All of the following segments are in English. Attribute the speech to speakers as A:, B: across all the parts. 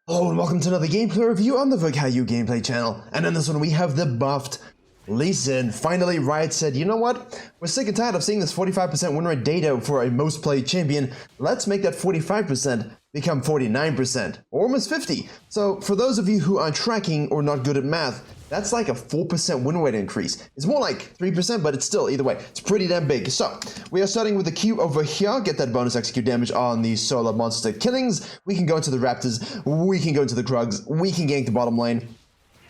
A: Hello and welcome to another gameplay review on the Virkayu gameplay channel. And in this one we have the buffed Lee Sin. Finally, Riot said, you know what? We're sick and tired of seeing this 45% win rate data for a most played champion. Let's make that 45% become 49%, or almost 50. So for those of you who aren't tracking or not good at math, that's like a 4% win rate increase. It's more like 3%, but it's still, either way, it's pretty damn big. So, we are starting with the Q over here, get that bonus execute damage on the solo monster killings. We can go into the Raptors, we can go into the Krugs, we can gank the bottom lane.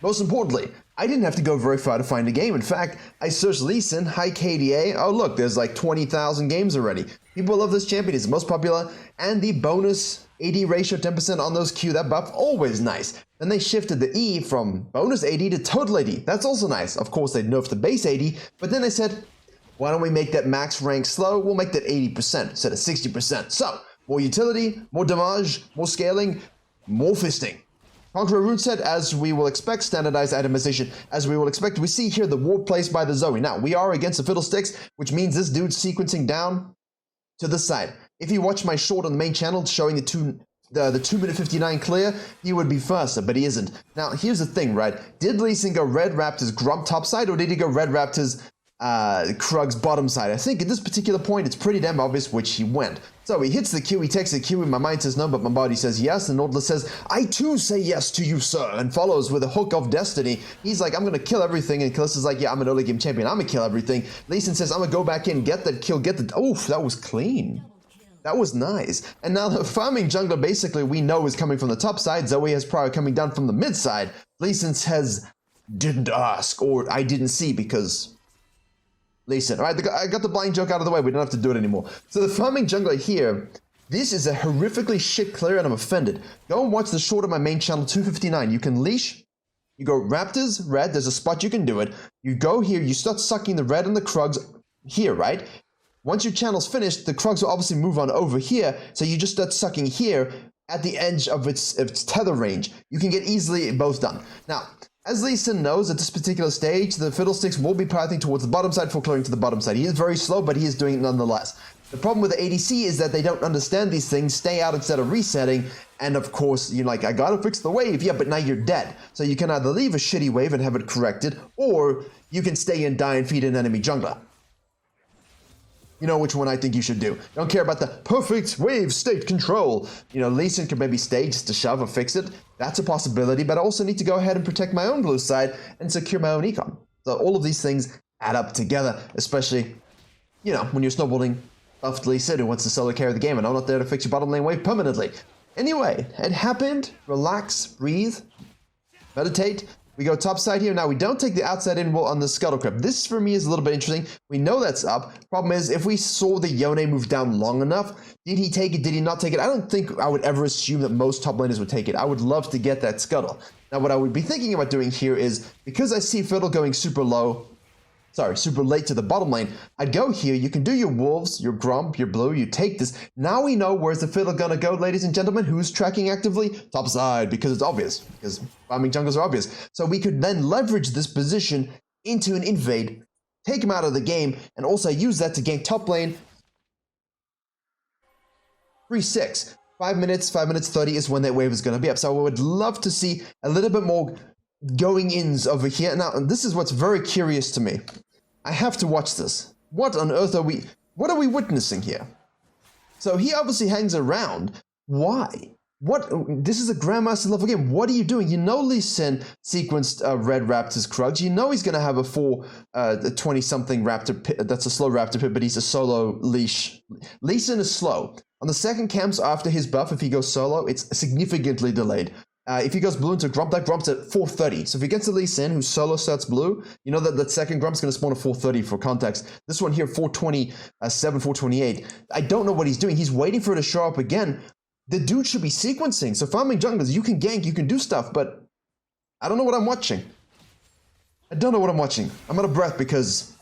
A: Most importantly, I didn't have to go very far to find a game. In fact, I searched Lee Sin, high KDA. Oh look, there's like 20,000 games already. People love this champion, he's the most popular, and the bonus AD ratio 10% on those Q, that buff, always nice. Then they shifted the E from bonus AD to total AD. That's also nice. Of course, they nerfed the base AD, but then they said, why don't we make that max rank slow? We'll make that 80% instead of 60%. So, more utility, more damage, more scaling, more fisting. Conqueror rune set, as we will expect, standardized itemization, as we will expect. We see here the ward placed by the Zoe. Now, we are against the Fiddlesticks, which means this dude's sequencing down to the side. If you watch my short on the main channel showing the 2 minute 59 clear, he would be faster, but he isn't. Now, here's the thing, right? Did Lee Sin go Red Raptors Grump top side, or did he go Red Raptors Krugs bottom side? I think at this particular point, it's pretty damn obvious which he went. So he hits the Q, he takes the Q, and my mind says no, but my body says yes, and Nautilus says, I too say yes to you, sir, and follows with a hook of destiny. He's like, I'm gonna kill everything, and Callista's like, yeah, I'm an early game champion, I'm gonna kill everything. Lee Sin says, I'm gonna go back in, get that kill, get the, oof, that was clean. That was nice. And now the farming jungler, basically, we know is coming from the top side. Zoe has probably coming down from the mid side. Lee Sin says, didn't ask, or I didn't see because Lee Sin. All right, I got the blind joke out of the way. We don't have to do it anymore. So the farming jungler here, this is a horrifically shit clear, and I'm offended. Go and watch the short of my main channel, 259. You can leash. You go Raptors, red. There's a spot you can do it. You go here. You start sucking the red and the Krugs here, right? Once your channel's finished, the Krugs will obviously move on over here, so you just start sucking here at the edge of its tether range. You can get easily both done. Now, as Lee Sin knows, at this particular stage, the Fiddlesticks will be pathing towards the bottom side for clearing to the bottom side. He is very slow, but he is doing it nonetheless. The problem with the ADC is that they don't understand these things, stay out instead of resetting, and of course, you're like, I gotta fix the wave. Yeah, but now you're dead. So you can either leave a shitty wave and have it corrected, or you can stay and die and feed an enemy jungler. You know which one I think you should do. Don't care about the perfect wave state control. You know, Lee Sin could maybe stay just to shove or fix it. That's a possibility, but I also need to go ahead and protect my own blue side and secure my own econ. So all of these things add up together, especially, you know, when you're snowballing buffed Lee Sin who wants to solo carry the game, and I'm not there to fix your bottom lane wave permanently. Anyway, it happened. Relax, breathe, meditate. We go top side here. Now, we don't take the outside in wall on the Scuttle Crab. This, for me, is a little bit interesting. We know that's up. Problem is, if we saw the Yone move down long enough, did he take it? Did he not take it? I don't think I would ever assume that most top laners would take it. I would love to get that Scuttle. Now, what I would be thinking about doing here is, because I see Fiddle going super late to the bottom lane, I'd go here. You can do your Wolves, your Grump, your Blue, you take this. Now we know where's the Fiddle gonna go, ladies and gentlemen. Who's tracking actively? Top side, because it's obvious, because farming jungles are obvious. So we could then leverage this position into an invade, take him out of the game, and also use that to gank top lane. 3-6. 5 minutes 30 is when that wave is gonna be up. So I would love to see a little bit more going ins over here. Now, this is what's very curious to me. I have to watch this. What on earth are we witnessing here? So he obviously hangs around. Why? What? This is a Grandmaster level game. What are you doing? You know Lee Sin sequenced Red Raptors Krugs. You know he's going to have a 20-something Raptor pit. That's a slow Raptor pit, but he's a solo leash. Lee Sin is slow. On the second camps after his buff, if he goes solo, it's significantly delayed. If he goes blue into Grump, that Grump's at 430. So if he gets a Lee Sin who solo starts blue, you know that second Grump's going to spawn at 430 for context. This one here, 427, 428. I don't know what he's doing. He's waiting for it to show up again. The dude should be sequencing. So farming junglers, you can gank, you can do stuff, but I don't know what I'm watching. I don't know what I'm watching. I'm out of breath because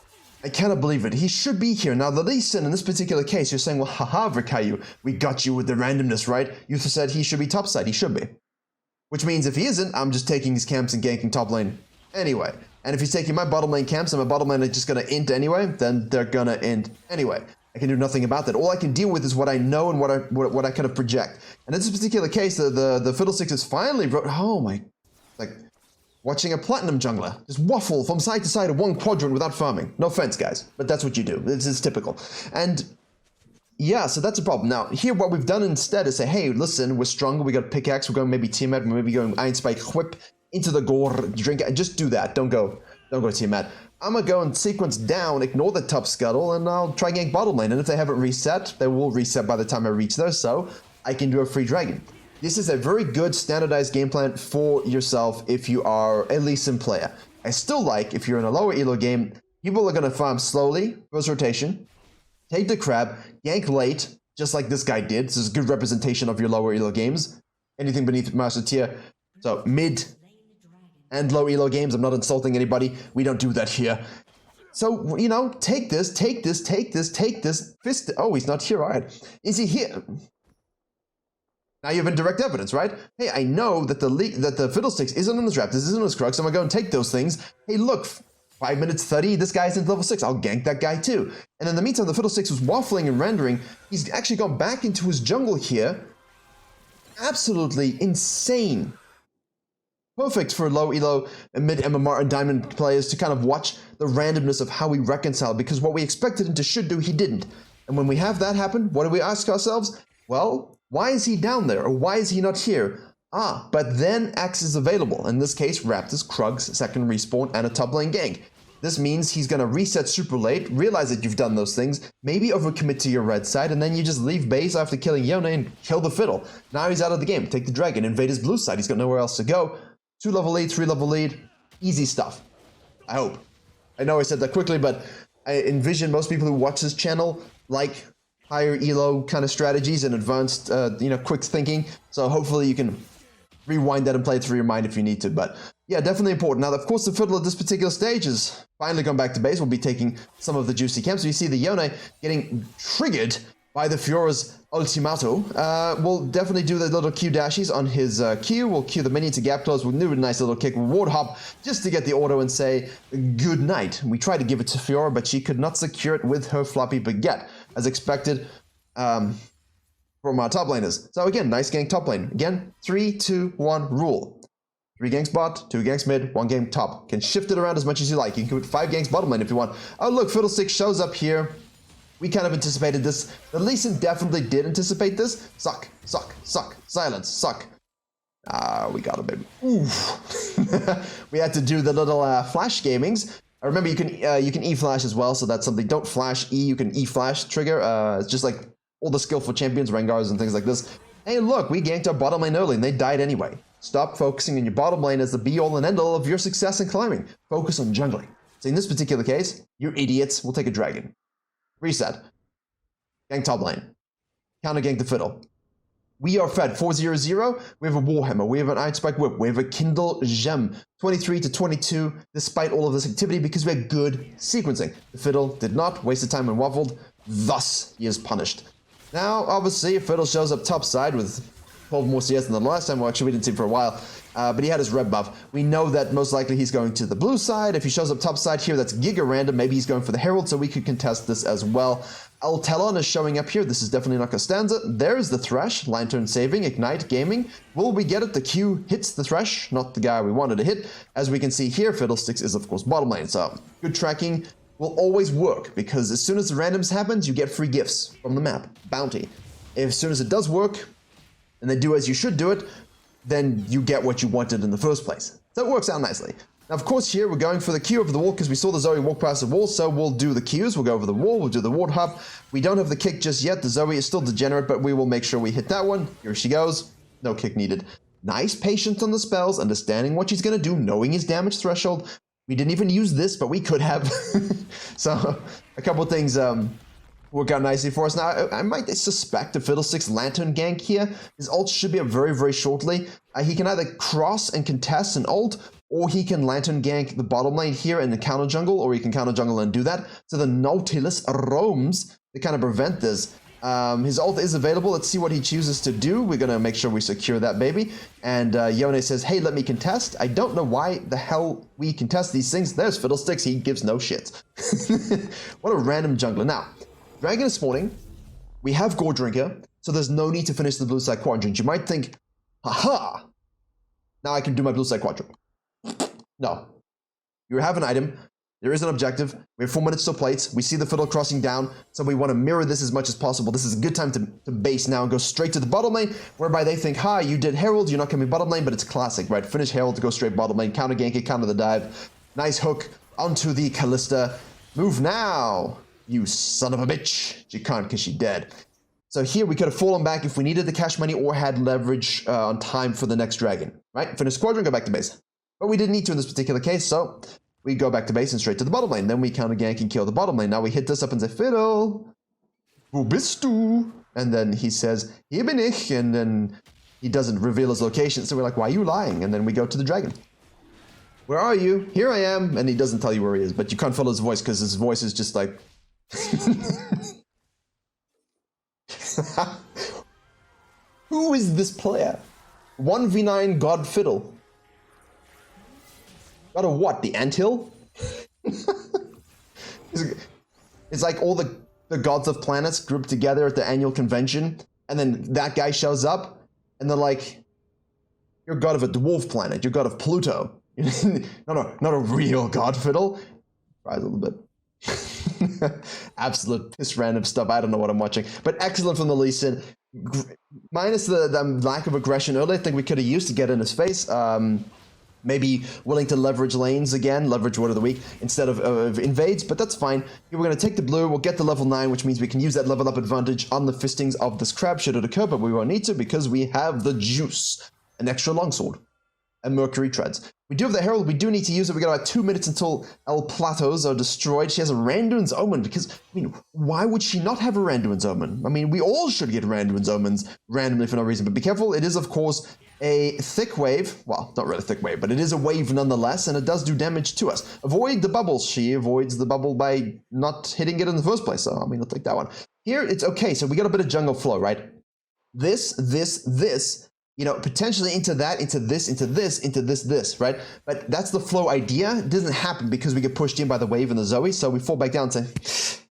A: I cannot believe it. He should be here. Now, the Lee Sin, in this particular case, you're saying, well, haha, Virkayu, we got you with the randomness, right? You said he should be topside. He should be. Which means if he isn't, I'm just taking his camps and ganking top lane anyway. And if he's taking my bottom lane camps and my bottom lane is just going to int anyway, then they're going to int anyway. I can do nothing about that. All I can deal with is what I know and what I kind of project. And in this particular case, the Fiddlesticks is finally oh my, like watching a platinum jungler just waffle from side to side of one quadrant without farming. No offense, guys, but that's what you do. It's typical. And yeah, so that's a problem. Now, here what we've done instead is say, hey, listen, we're stronger, we got pickaxe, we're going maybe Tiamat, we're maybe going Iron Spike Whip into the gore, drink it, just do that. Don't go Tiamat. I'm gonna go and sequence down, ignore the top scuttle, and I'll try gank bottom lane. And if they haven't reset, they will reset by the time I reach there, so I can do a free dragon. This is a very good standardized game plan for yourself if you are a Lee Sin player. I still like, if you're in a lower elo game, people are gonna farm slowly, first rotation, take the crab, gank late, just like this guy did. This is a good representation of your lower elo games. Anything beneath master tier. So mid and low elo games, I'm not insulting anybody. We don't do that here. So, you know, take this, fist. Oh, he's not here, all right. Is he here? Now you have indirect evidence, right? Hey, I know that the Fiddlesticks isn't in the trap, this isn't in his crux, so I'm gonna go and take those things. Hey, look, 5 minutes 30, this guy's into level 6, I'll gank that guy too. And in the meantime, the Fiddlesticks was waffling and rendering. He's actually gone back into his jungle here. Absolutely insane. Perfect for low elo and mid MMR and diamond players to kind of watch the randomness of how we reconcile, because what we expected him to should do, he didn't. And when we have that happen, what do we ask ourselves? Well, why is he down there? Or why is he not here? Ah, but then Axe is available. In this case, Raptors, Krugs, second respawn, and a top lane gank. This means he's gonna reset super late, realize that you've done those things, maybe overcommit to your red side, and then you just leave base after killing Yone and kill the Fiddle. Now he's out of the game. Take the dragon, invade his blue side. He's got nowhere else to go. 2-level lead, 3-level lead, easy stuff. I hope. I know I said that quickly, but I envision most people who watch this channel like higher elo kind of strategies and advanced, quick thinking. So hopefully you can rewind that and play it through your mind if you need to. But yeah, definitely important. Now, of course, the Fiddle at this particular stage is finally gone back to base. We'll be taking some of the juicy camps. So you see the Yone getting triggered by the Fiora's Ultimato. We'll definitely do the little Q dashies on his Q. We'll Q the minion to gap close. We'll do a nice little kick reward hop just to get the auto and say good night. We tried to give it to Fiora, but she could not secure it with her floppy baguette, as expected from our top laners. So again, nice gank top lane. Again, 3-2-1 rule. 3 ganks bot, 2 ganks mid, 1 gank top. Can shift it around as much as you like. You can put 5 ganks bottom lane if you want. Oh look, Fiddlestick shows up here. We kind of anticipated this. The Lee Sin definitely did anticipate this. Suck, suck, suck, silence, suck. We got him, baby. Oof. We had to do the little flash gamings. Remember, you can E-flash as well, so that's something. Don't flash E, you can E-flash trigger. It's just like all the skillful champions, Rengars and things like this. Hey, look, we ganked our bottom lane early and they died anyway. Stop focusing on your bottom lane as the be-all and end-all of your success in climbing. Focus on jungling. So in this particular case, you're idiots. We'll take a dragon. Reset. Gank top lane. Counter gank the Fiddle. We are fed 4-0-0. We have a Warhammer. We have an Iron Spike Whip. We have a Kindle Gem. 23-22, despite all of this activity, because we had good sequencing. The Fiddle did not. Wasted time and waffled. Thus, he is punished. Now, obviously, if Fiddle shows up top side with 12 more CS than the last time, well, actually, we didn't see him for a while, but he had his red buff. We know that most likely he's going to the blue side. If he shows up top side here, that's giga random. Maybe he's going for the Herald, so we could contest this as well. Altelon is showing up here. This is definitely not Costanza. There's the Thresh. Lantern saving. Ignite gaming. Will we get it? The Q hits the Thresh, not the guy we wanted to hit. As we can see here, Fiddlesticks is, of course, bottom lane. So good tracking will always work, because as soon as the randoms happens, you get free gifts from the map. Bounty. As soon as it does work, and they do as you should do it, then you get what you wanted in the first place. So it works out nicely. Now, of course, here we're going for the Q over the wall because we saw the Zoe walk past the wall, so we'll do the Qs. We'll go over the wall, we'll do the ward hop. We don't have the kick just yet. The Zoe is still degenerate, but we will make sure we hit that one. Here she goes. No kick needed. Nice patience on the spells, understanding what she's going to do, knowing his damage threshold. We didn't even use this, but we could have. So a couple things work out nicely for us. Now, I might suspect a Fiddlesticks Lantern gank here. His ult should be up very, very shortly. He can either cross and contest an ult, or he can Lantern gank the bottom lane here in the counter jungle, or he can counter jungle and do that. So the Nautilus roams to kind of prevent this. His ult is available. Let's see what he chooses to do. We're going to make sure we secure that baby. And Yone says, hey, let me contest. I don't know why the hell we contest these things. There's Fiddlesticks. He gives no shits. What a random jungler. Now, Dragon is spawning. We have Gore Drinker, so there's no need to finish the blue side quadrant. You might think, haha, now I can do my blue side quadrant. No. You have an item. There is an objective. We have 4 minutes till plates. We see the fiddle crossing down, so we want to mirror this as much as possible. This is a good time to base now and go straight to the bottom lane, whereby they think, ha, you did Herald, you're not coming bottom lane, but it's classic, right? Finish Herald to go straight bottom lane, counter gank it, counter the dive. Nice hook onto the Callista. Move now, you son of a bitch. She can't because she's dead. So here we could have fallen back if we needed the cash money or had leverage on time for the next dragon, right? Finish squadron, go back to base. But we didn't need to in this particular case, so we go back to base and straight to the bottom lane. Then we counter gank and kill the bottom lane. Now we hit this up and say, Fiddle, wo bist du? And then he says, hier bin ich. And then he doesn't reveal his location. So we're like, why are you lying? And then we go to the dragon. Where are you? Here I am. And he doesn't tell you where he is, but you can't follow his voice because his voice is just like... Who is this player? 1v9 God Fiddle. God of what? The anthill? It's like all the gods of planets grouped together at the annual convention, and then that guy shows up, and they're like, you're god of a dwarf planet, you're god of Pluto. Not a real God Fiddle. Try a little bit. Absolute piss random stuff. I don't know what I'm watching. But excellent from the Lee Sin. Minus the lack of aggression earlier, I think we could have used to get in his face. Maybe willing to leverage lanes again, leverage word of the week, instead of invades, but that's fine. Here we're going to take the blue, we'll get the level 9, which means we can use that level up advantage on the fistings of this crab should it occur, but we won't need to because we have the juice. An extra longsword. And Mercury treads. We do have the Herald, we do need to use it. We got about 2 minutes until El Plateaus are destroyed. She has a Randuin's Omen because, I mean, why would she not have a Randuin's Omen? I mean, we all should get Randuin's Omens randomly for no reason, but be careful, it is of course a thick wave. Well, not really a thick wave, but it is a wave nonetheless, and it does do damage to us. Avoid the bubbles. She avoids the bubble by not hitting it in the first place, so I mean, I'll take that one. Here, it's okay, so we got a bit of jungle flow, right? This, you know, potentially into that, into this, right? But that's the flow idea. It doesn't happen because we get pushed in by the wave and the Zoe, so we fall back down and say,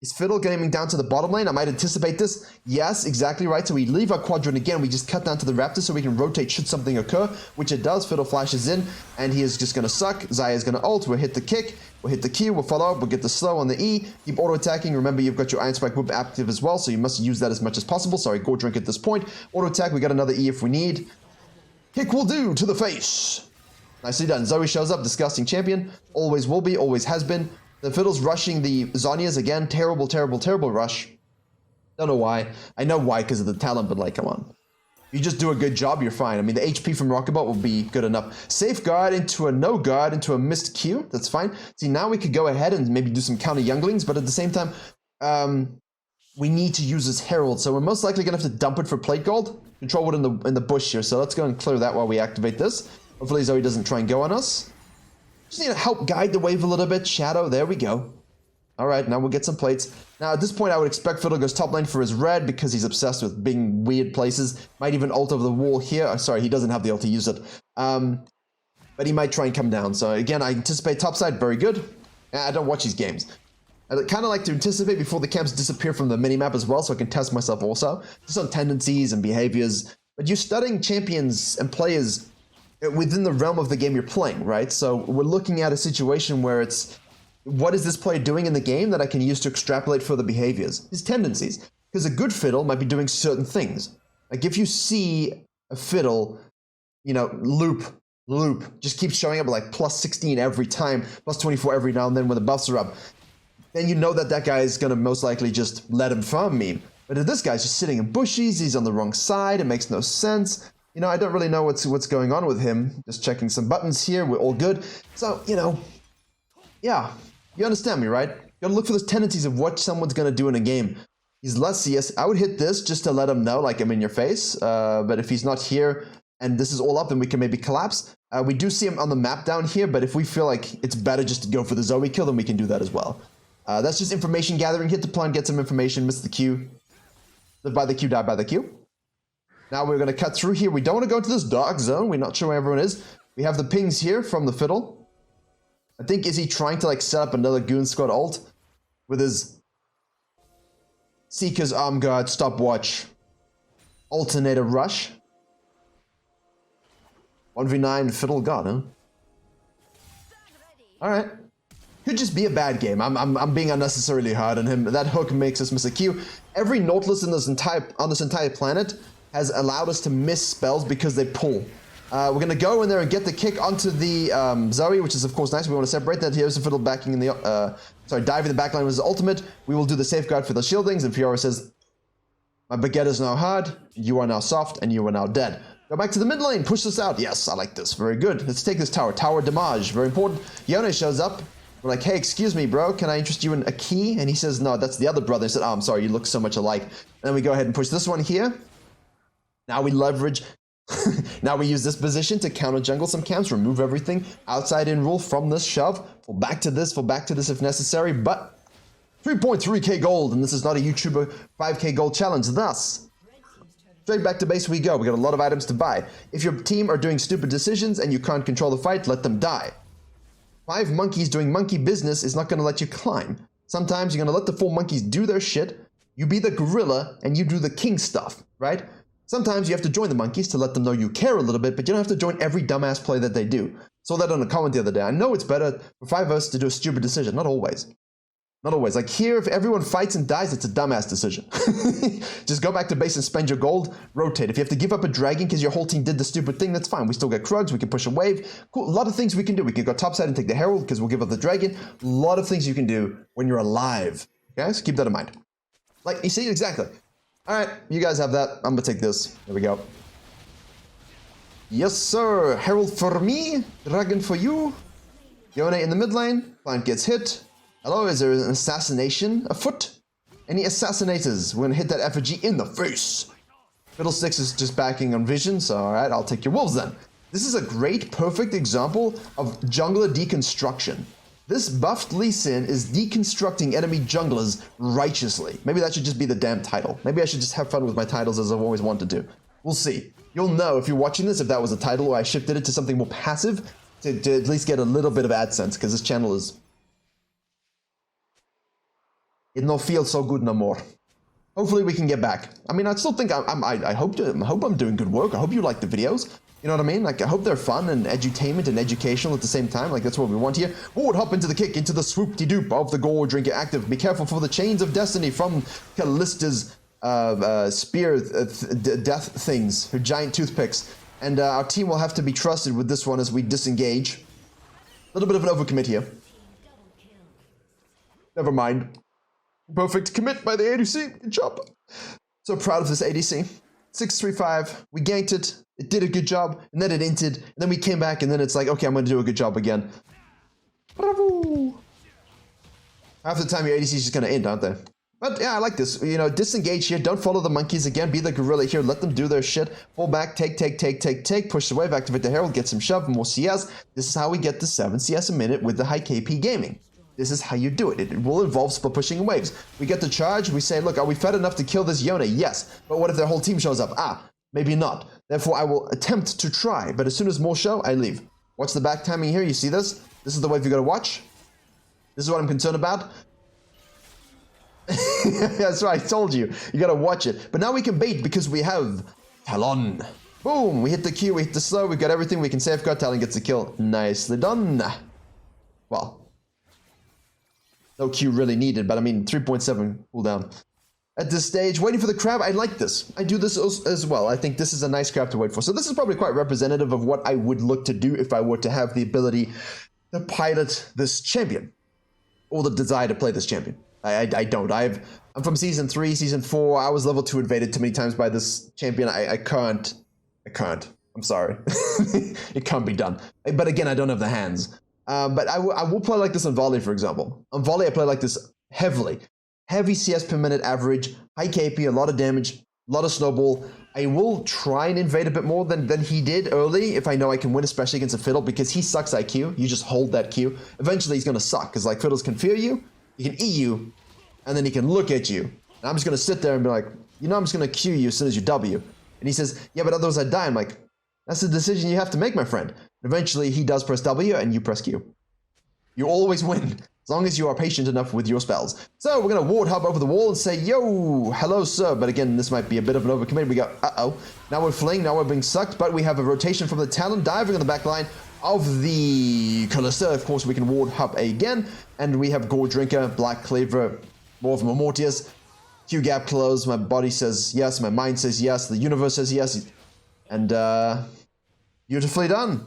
A: is Fiddle getting down to the bottom lane? I might anticipate this. Yes, exactly right. So we leave our quadrant again. We just cut down to the Raptor so we can rotate should something occur, which it does. Fiddle flashes in, and he is just going to suck. Xayah is going to ult. We'll hit the kick. We'll hit the Q. We'll follow up. We'll get the slow on the E. Keep auto-attacking. Remember, you've got your Iron Spike Whip active as well, so you must use that as much as possible. Sorry, Gore Drink at this point. Auto-attack. We got another E if we need. Kick will do to the face. Nicely done. Zoe shows up, disgusting champion. Always will be, always has been. The Fiddle's rushing the Zhonya's again. Terrible, terrible, terrible rush. Don't know why. I know why because of the talent, but like, come on. You just do a good job, you're fine. I mean, the HP from Rockabot will be good enough. Safeguard into a no guard, into a missed Q. That's fine. See, now we could go ahead and maybe do some counter younglings, but at the same time, we need to use this Herald, so we're most likely going to have to dump it for plate gold. Control wood in the bush here, so let's go and clear that while we activate this. Hopefully Zoe doesn't try and go on us. Just need to help guide the wave a little bit. Shadow, there we go. Alright, now we'll get some plates. Now at this point I would expect Fiddle goes top lane for his red because he's obsessed with being weird places. Might even ult over the wall here. Oh, sorry, he doesn't have the ult to use it. But he might try and come down. So again, I anticipate topside, very good. I don't watch these games. I kind of like to anticipate before the camps disappear from the minimap as well, so I can test myself also. Just on tendencies and behaviors. But you're studying champions and players within the realm of the game you're playing, right? So we're looking at a situation where it's, what is this player doing in the game that I can use to extrapolate further behaviors? His tendencies. Because a good Fiddle might be doing certain things. Like if you see a Fiddle, you know, loop, just keeps showing up like plus 16 every time, plus 24 every now and then when the buffs are up, then you know that guy is going to most likely just let him farm me. But if this guy's just sitting in bushes, he's on the wrong side, it makes no sense. You know, I don't really know what's going on with him. Just checking some buttons here, we're all good. So, you know, yeah, you understand me, right? You gotta look for those tendencies of what someone's going to do in a game. He's less CS. I would hit this just to let him know, like I'm in your face. But if he's not here and this is all up, then we can maybe collapse. We do see him on the map down here, but if we feel like it's better just to go for the Zoe kill, then we can do that as well. That's just information gathering. Hit the plant, get some information, miss the Q. Live by the Q, die by the Q. Now we're going to cut through here. We don't want to go into this dark zone. We're not sure where everyone is. We have the pings here from the Fiddle. I think, is he trying to like set up another Goon Squad ult with his Seeker's Arm Guard, Stopwatch, Alternator Rush. 1v9 Fiddle God, huh? Alright. Could just be a bad game. I'm being unnecessarily hard on him. That hook makes us miss a Q. Every Nautilus in this entire planet has allowed us to miss spells because they pull. We're gonna go in there and get the kick onto the Zoe, which is of course nice. We want to separate that. Here's the Fiddle backing in the diving the backline with his ultimate. We will do the safeguard for the shieldings, and Fiora says, "My baguette is now hard, you are now soft, and you are now dead." Go back to the mid lane, push this out. Yes, I like this. Very good. Let's take this tower. Tower damage, very important. Yone shows up. We're like, "Hey, excuse me, bro. Can I interest you in a key?" And he says, "No, that's the other brother." He said, "Oh, I'm sorry. You look so much alike." And then we go ahead and push this one here. Now we leverage. Now we use this position to counter jungle some camps, remove everything outside in rule from this shove. Fall back to this if necessary. But 3.3k gold, and this is not a YouTuber 5k gold challenge. Thus, straight back to base we go. We got a lot of items to buy. If your team are doing stupid decisions and you can't control the fight, let them die. 5 monkeys doing monkey business is not going to let you climb. Sometimes you're going to let the 4 monkeys do their shit. You be the gorilla and you do the king stuff, right? Sometimes you have to join the monkeys to let them know you care a little bit, but you don't have to join every dumbass play that they do. Saw that on a comment the other day. I know it's better for 5 of us to do a stupid decision. Not always. Not always. Like here, if everyone fights and dies, it's a dumbass decision. Just go back to base and spend your gold, rotate. If you have to give up a dragon because your whole team did the stupid thing, that's fine. We still get Krugs, we can push a wave. Cool, a lot of things we can do. We can go topside and take the Herald because we'll give up the dragon. A lot of things you can do when you're alive. Okay, so keep that in mind. Like, you see, exactly. Alright, you guys have that. I'm gonna take this. There we go. Yes, sir. Herald for me. Dragon for you. Yone in the mid lane. Client gets hit. Hello, is there an assassination afoot? Any assassinators? We're gonna hit that effigy in the face. Fiddlesticks is just backing on vision, so alright, I'll take your wolves then. This is a great, perfect example of jungler deconstruction. This buffed Lee Sin is deconstructing enemy junglers righteously. Maybe that should just be the damn title. Maybe I should just have fun with my titles as I've always wanted to. We'll see. You'll know if you're watching this if that was a title or I shifted it to something more passive to at least get a little bit of AdSense, because this channel is... It don't feel so good no more. Hopefully we can get back. I mean, I still think I hope I'm doing good work. I hope you like the videos. You know what I mean? Like, I hope they're fun and edutainment and educational at the same time. Like, that's what we want here. Forward hop into the kick, into the swoop-de-doop of the gore drinker active. Be careful for the chains of destiny from Callista's spear death things, her giant toothpicks. And our team will have to be trusted with this one as we disengage. A little bit of an overcommit here. Never mind. Perfect commit by the ADC. Good job. So proud of this ADC. 635. We ganked it. It did a good job, and then it inted, and then we came back, and then it's like, okay, I'm going to do a good job again. Bravo! Half the time your ADC is just going to end, aren't they? But yeah, I like this. You know, disengage here. Don't follow the monkeys again. Be the gorilla here. Let them do their shit. Pull back. Take. Push the wave. Activate the Herald. Get some shove. More CS. This is how we get to 7 CS a minute with the high KP gaming. This is how you do it. It will involve split pushing waves. We get the charge. We say, look, are we fed enough to kill this Yone? Yes. But what if their whole team shows up? Ah, maybe not. Therefore, I will attempt to try. But as soon as more show, I leave. Watch the back timing here. You see this? This is the wave you gotta watch. This is what I'm concerned about. That's right. I told you. You gotta watch it. But now we can bait because we have Talon. Boom. We hit the Q. We hit the slow. We've got everything. We can safeguard. Talon gets the kill. Nicely done. Well. No Q really needed, but I mean 3.7 cooldown. At this stage, waiting for the crab, I like this. I do this as well. I think this is a nice crab to wait for. So this is probably quite representative of what I would look to do if I were to have the ability to pilot this champion. Or the desire to play this champion. I don't. I'm from Season 3, Season 4. I was level 2 invaded too many times by this champion. I can't. I'm sorry. It can't be done. But again, I don't have the hands. But I will play like this on Volley, for example. On Volley, I play like this heavily. Heavy CS per minute average, high KP, a lot of damage, a lot of snowball. I will try and invade a bit more than he did early if I know I can win, especially against a Fiddle, because he sucks IQ. You just hold that Q. Eventually, he's going to suck, because like Fiddles can fear you, he can E you, and then he can look at you. And I'm just going to sit there and be like, you know I'm just going to Q you as soon as you W. And he says, yeah, but otherwise I die. I'm like, that's the decision you have to make, my friend. Eventually, he does press W, and you press Q. You always win. As as long as you are patient enough with your spells. So we're going to ward hub over the wall and say, yo, hello, sir. But again, this might be a bit of an overcommit. We go, uh-oh. Now we're fleeing, now we're being sucked, but we have a rotation from the Talon diving on the back line of the Callista. Of course, we can ward hub again. And we have Gore Drinker, Black Cleaver, more of Mortius. Q gap close, my body says yes, my mind says yes, the universe says yes. And beautifully done.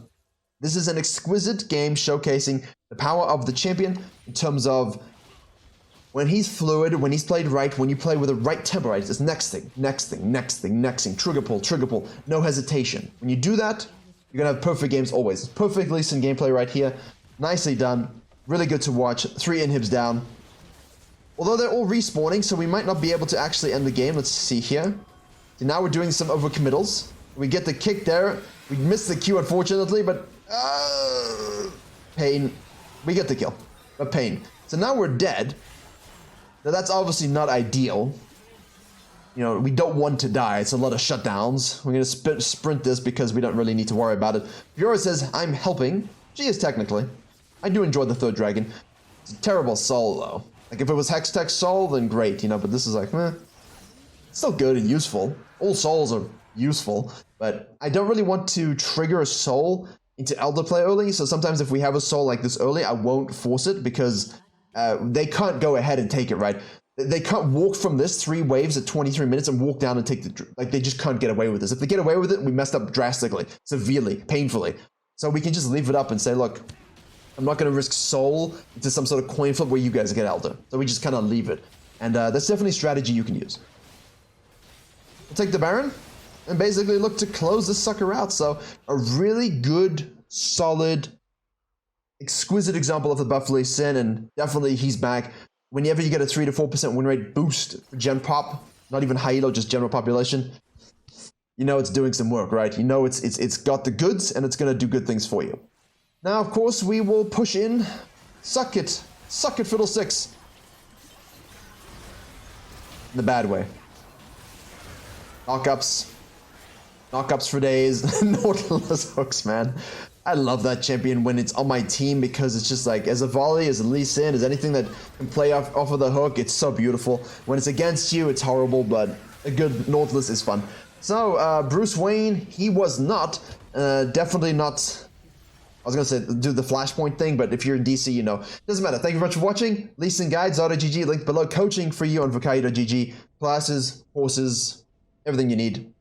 A: This is an exquisite game showcasing the power of the champion in terms of when he's fluid, when he's played right, when you play with the right tempo, right? It's next thing, next thing, next thing, next thing, trigger pull, no hesitation. When you do that, you're gonna have perfect games always. Perfect Lee Sin gameplay right here. Nicely done. Really good to watch. 3 inhibs down. Although they're all respawning, so we might not be able to actually end the game. Let's see here. So now we're doing some overcommittals. We get the kick there. We missed the Q, unfortunately, but pain. We get the kill, but pain. So now we're dead. Now that's obviously not ideal. You know, we don't want to die. It's a lot of shutdowns. We're gonna sprint this because we don't really need to worry about it. Fiora says, I'm helping. She is technically. I do enjoy the third dragon. It's a terrible soul, though. Like, if it was Hextech soul, then great, you know, but this is like, meh. It's still good and useful. All souls are useful, but I don't really want to trigger a soul into Elder play early, so sometimes if we have a soul like this early, I won't force it because they can't go ahead and take it, right? They can't walk from this 3 waves at 23 minutes and walk down and take the... Like, they just can't get away with this. If they get away with it, we messed up drastically, severely, painfully. So we can just leave it up and say, look, I'm not going to risk soul into some sort of coin flip where you guys get Elder. So we just kind of leave it. And that's definitely a strategy you can use. We'll take the Baron and basically look to close this sucker out. So a really good, solid, exquisite example of the buff Lee Sin, and definitely he's back. Whenever you get a 3 to 4% win rate boost for Gen Pop, not even high elo, just general population, you know it's doing some work, right? You know it's got the goods and it's going to do good things for you. Now, of course, we will push in. Suck it, Fiddlesticks. In the bad way. Knockups for days. Nautilus hooks, man. I love that champion when it's on my team because it's just like, as a volley, as a Lee Sin, as anything that can play off of the hook, it's so beautiful. When it's against you, it's horrible, but a good Nautilus is fun. So, Bruce Wayne, he was not, definitely not, I was going to say do the Flashpoint thing, but if you're in DC, you know. Doesn't matter. Thank you very much for watching. Lee Sin Guide, Zara.gg, link below. Coaching for you on Virkayu.gg. Classes, courses, everything you need.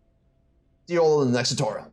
A: See you all in the next tutorial.